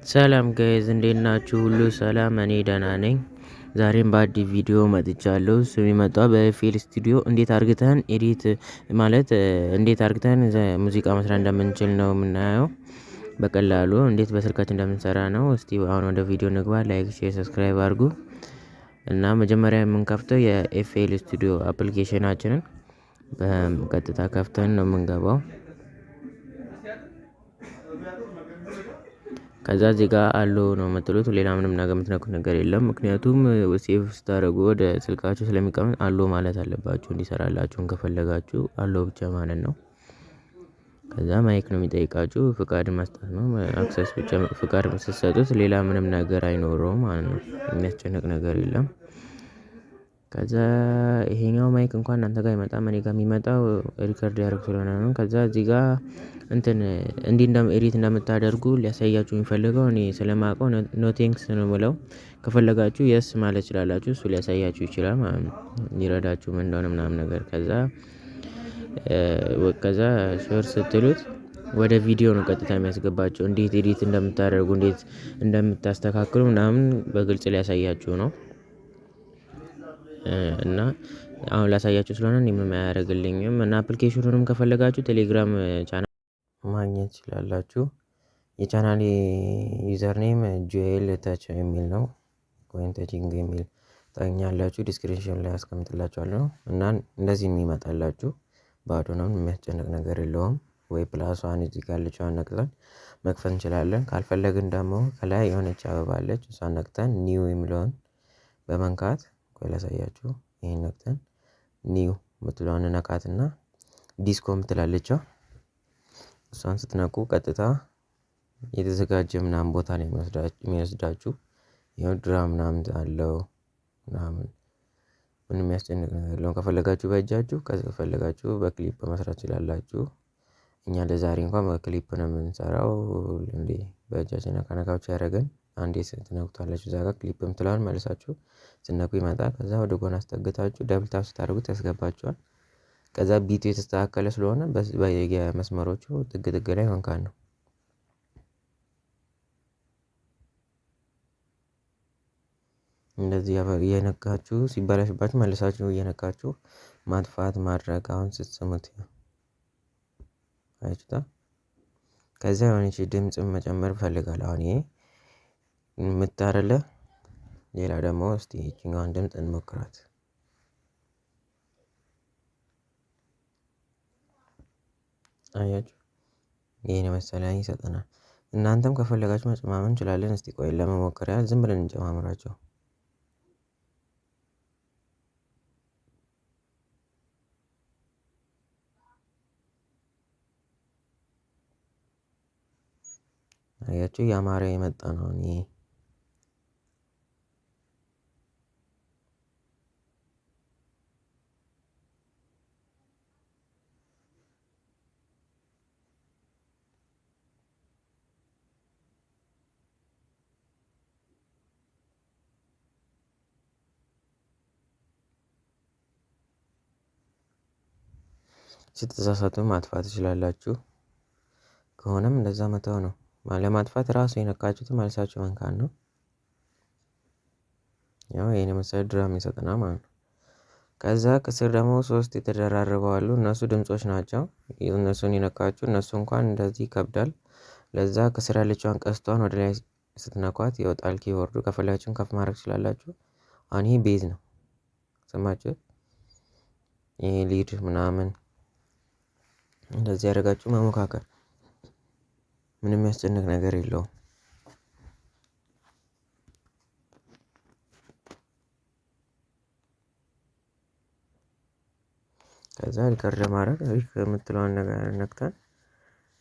ሰላም ጋይዝ እንዴት ናችሁ? ሁሉ ሰላም እኔ ደህና ነኝ። ዛሬም በአዲስ ቪዲዮ መጥቻለሁ። እሱ የመጣው በኤፍኤል ስቱዲዮ እንዴት አርግተን ኤዲት ማለት እንዴት አርግተን ሙዚቃ መስራት እንደምንችል ነው የምናየው። በቀላሉ እንዴት በስልካችን እንደምንሰራ ነው። እስቲ አሁን ወደ ቪዲዮ ንግባ። ላይክ፣ ሼር፣ ሰብስክራይብ አድርጉ። እና መጀመሪያ የምንከፍተው የኤፍኤል ስቱዲዮ አፕሊኬሽናችንን በቀጥታ ከፍተን ነው የምንገባው። ከዛ እዚህ ጋር አለው ነው የምትሉት። ሌላ ምንም ነገር የምትነኩት ነገር የለም። ምክንያቱም ሴቭ ስታደርጉ ወደ ስልካችሁ ስለሚቀመጥ አለው ማለት አለባችሁ። እንዲሰራላችሁን ከፈለጋችሁ አለው ብቻ ማለት ነው። ከዛ ማይክ ነው የሚጠይቃችሁ፣ ፍቃድ መስጠት ነው። አክሰስ ብቻ ፍቃድ ስትሰጡት ሌላ ምንም ነገር አይኖረውም ማለት ነው። የሚያስጨንቅ ነገር የለም። ከዛ ይሄኛው ማይክ እንኳን እናንተ ጋር አይመጣም። እኔ ጋር የሚመጣው ሪከርድ ያደርግ ስለሆነ ነው። ከዛ እዚህ ጋር እንትን እንዲህ ኤዲት እንደምታደርጉ ሊያሳያችሁ የሚፈልገው እኔ ስለማውቀው ኖ ቴንክስ ነው የምለው። ከፈለጋችሁ የስ ማለት ትችላላችሁ። እሱ ሊያሳያችሁ ይችላል ማለት ነው። ሊረዳችሁ ምን እንደሆነ ምናምን ነገር ከዛ ሾር ስትሉት ወደ ቪዲዮ ነው ቀጥታ የሚያስገባቸው። እንዴት ኤዲት እንደምታደርጉ እንዴት እንደምታስተካክሉ ምናምን በግልጽ ሊያሳያችሁ ነው። እና አሁን ላሳያችሁ ስለሆነ እኔ ምንም አያደርግልኝም። እና አፕሊኬሽኑንም ከፈለጋችሁ ቴሌግራም ቻናል ማግኘት ትችላላችሁ። የቻናሌ ዩዘር ኔም ጆኤል ተች የሚል ነው፣ ወይም ተቺንግ የሚል ታገኛላችሁ። ዲስክሪፕሽን ላይ አስቀምጥላችኋለሁ። እና እንደዚህ የሚመጣላችሁ ባዶ ነው፣ የሚያስጨንቅ ነገር የለውም። ወይ ፕላሷን እዚህ ጋር ያለችዋን ነቅተን መክፈት እንችላለን። ካልፈለግን ደግሞ ከላይ የሆነች አበባ አለች፣ እሷን ነቅተን ኒው የሚለውን በመንካት ቆይ ላሳያችሁ። ይሄን ነቅተን ኒው ምትለዋን ነካትና ዲስኮ ምትላለችው እሷን ስትነቁ ቀጥታ የተዘጋጀ ምናምን ቦታ ነው የሚወስዳችሁ። ይኸው ድራም ምናምን አለው ምናምን፣ ምንም የሚያስጨንቅ ነገር የለውም። ከፈለጋችሁ በእጃችሁ፣ ከፈለጋችሁ በክሊፕ መስራት ትችላላችሁ። እኛ ለዛሬ እንኳን በክሊፕ ነው የምንሰራው። እንዴ በእጃችን ነካነካዎች ያደረገን አንዴ ትነኩታላችሁ። እዛ ጋር ክሊፕ ምትለዋን መልሳችሁ ስነኩ ይመጣል። ከዛ ወደ ጎን አስጠግታችሁ ደብል ታፕ ስታደርጉት ያስገባችኋል። ከዛ ቢቱ የተስተካከለ ስለሆነ በየመስመሮቹ ጥግ ጥግ ላይ መንካት ነው። እንደዚህ እየነካችሁ ሲበላሽባችሁ መልሳችሁ እየነካችሁ ማጥፋት ማድረግ። አሁን ስትስሙት አይችታ። ከዛ የሆነች ድምጽ መጨመር እፈልጋለሁ። አሁን ይሄ ምታረለ ሌላ ደግሞ እስቲ ይችኛዋን ድምጽ እንሞክራት። አያችሁ ይሄን መሰለኝ ይሰጠናል። እናንተም ከፈለጋችሁ መጨማመር እንችላለን። እስቲ ቆይ ለመሞከር ያህል ዝም ብለን እንጨማምራቸው። አያችሁ ያማረ የመጣ ነው። እኔ ስትሳሳቱ ማጥፋት ትችላላችሁ። ከሆነም እንደዛ መተው ነው። ለማጥፋት ራሱ የነካችሁትን መልሳችሁ መንካት ነው። ያው ይሄን መሰለ ድራም ይሰጠናል ማለት ነው። ከዛ ከስር ደግሞ 3 የተደራረቡ አሉ። እነሱ ድምጾች ናቸው። እነሱን የነካችሁ እነሱ እንኳን እንደዚህ ይከብዳል። ለዛ ከስር ያለችዋን ቀስቷን ወደ ላይ ስትነኳት ይወጣል ኪቦርዱ። ከፈለጋችሁም ከፍ ማድረግ ትችላላችሁ። አሁን ይሄ ቤዝ ነው። ሰማችሁት? ይሄ ሊድ ምናምን እንደዚህ ያደርጋችሁ መሞካከር፣ ምንም የሚያስጨንቅ ነገር የለውም። ከዛ ሪከርድ ለማድረግ የምትለዋን ነገር ነክተን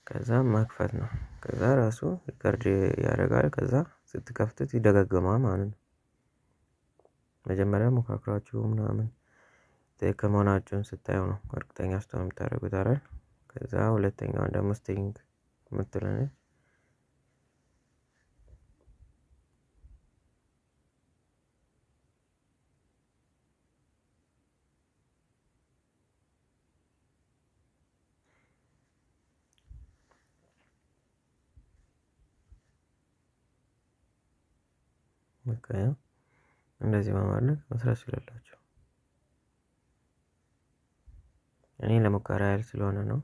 ከዛ መክፈት ነው። ከዛ ራሱ ሪከርድ ያደርጋል። ከዛ ስትከፍቱት ይደጋገማል ማለት ነው። መጀመሪያ ሞካክራችሁ ምናምን ትክክል መሆናችሁን ስታዩ ነው እርግጠኛ ስትሆኑ የምታደርጉት አይደል? ከዛ ሁለተኛዋን ደግሞ ስቲንግ የምትለው ነች። በቃ እንደዚህ በማድረግ መስራት ትችላላችሁ። እኔ ለሙከራ ያህል ስለሆነ ነው።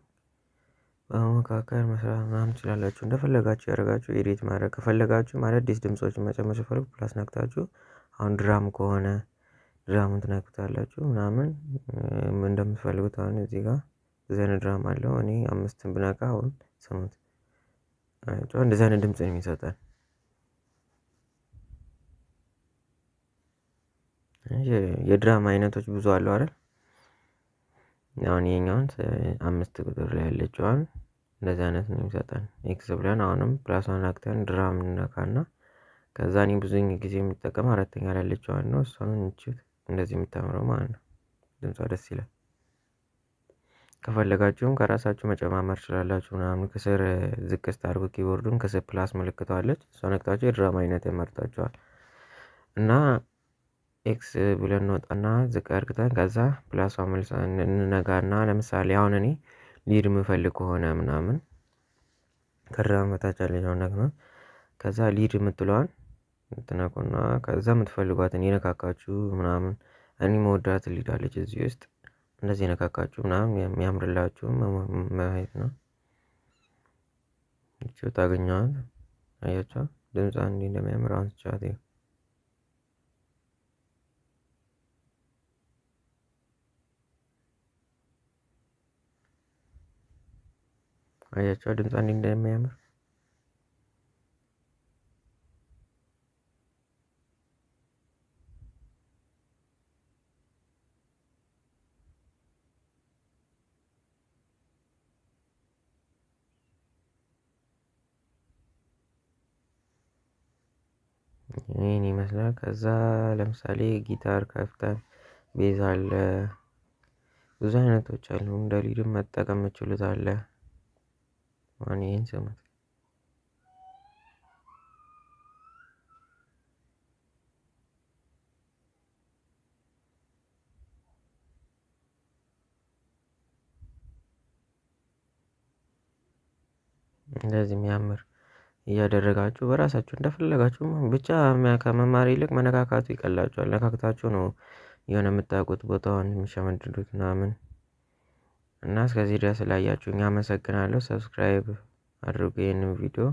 በመካከል መስራት ምናምን ትችላላችሁ እንደፈለጋችሁ ያደረጋችሁ ኤዲት ማድረግ ከፈለጋችሁ አዳዲስ ድምፆችን መጨመር ስትፈልጉ ፕላስ ነክታችሁ አሁን ድራም ከሆነ ድራሙን ትነኩታላችሁ ምናምን እንደምትፈልጉት። አሁን እዚህ ጋር እንደዚህ አይነት ድራም አለው። እኔ 5 ብነካ አሁን ስሙት እንደዚህ አይነት ድምጽ ነው የሚሰጠን። የድራማ አይነቶች ብዙ አሉ አይደል? አሁን ይሄኛውን 5 ቁጥር ላይ ያለችዋን እንደዚህ አይነት ነው የሚሰጠን። ኤክስ ብለን አሁንም ፕላሷን ነክተን ድራም እንነካና ከዛ እኔ ብዙኝ ጊዜ የምጠቀመው 4ኛ ላይ ያለችዋን ነው። እሷን እንችት እንደዚህ የምታምረው ማለት ነው። ድምጿ ደስ ይላል። ከፈለጋችሁም ከራሳችሁ መጨማመር ትችላላችሁ ምናምን። ከስር ዝቅ ስታደርጉ ኪቦርዱን ከስር ፕላስ ምልክቷ አለች። እሷ ነክታችሁ የድራማ አይነት ያመርጣችኋል። እና ኤክስ ብለን እንወጣና ዝቅ አድርግተን ከዛ ፕላሷ መልሰን እንነጋና ለምሳሌ አሁን እኔ ሊድ የምፈልግ ከሆነ ምናምን ከድራም በታች ያለችውን ነክና ከዛ ሊድ የምትለዋን ትነኩና ከዛ የምትፈልጓትን የነካካችሁ ምናምን እኔ መወዳት ሊድ አለች እዚህ ውስጥ እንደዚህ የነካካችሁ ምናምን የሚያምርላችሁ ማየት ነው። እቺ ታገኛዋት አያችሁ ድምጿ እንዲህ እንደሚያምር አንስቻት ይኸው አያችሁ ድምጿ እንዲህ እንደሚያምር። ይህን ይመስላል። ከዛ ለምሳሌ ጊታር ከፍተን ቤዝ አለ ብዙ አይነቶች አሉ። እንደ ሊድም መጠቀም የምችሉት አለ። አሁን ይህን ስሙት። እንደዚህ የሚያምር እያደረጋችሁ በራሳችሁ እንደፈለጋችሁ ብቻ ከመማር ይልቅ መነካካቱ ይቀላችኋል። ነካክታችሁ ነው የሆነ የምታውቁት ቦታውን የሚሸመድዱት ምናምን። እና እስከዚህ ድረስ ስላያችሁኝ አመሰግናለሁ። ሰብስክራይብ አድርጉ ይህንን ቪዲዮ።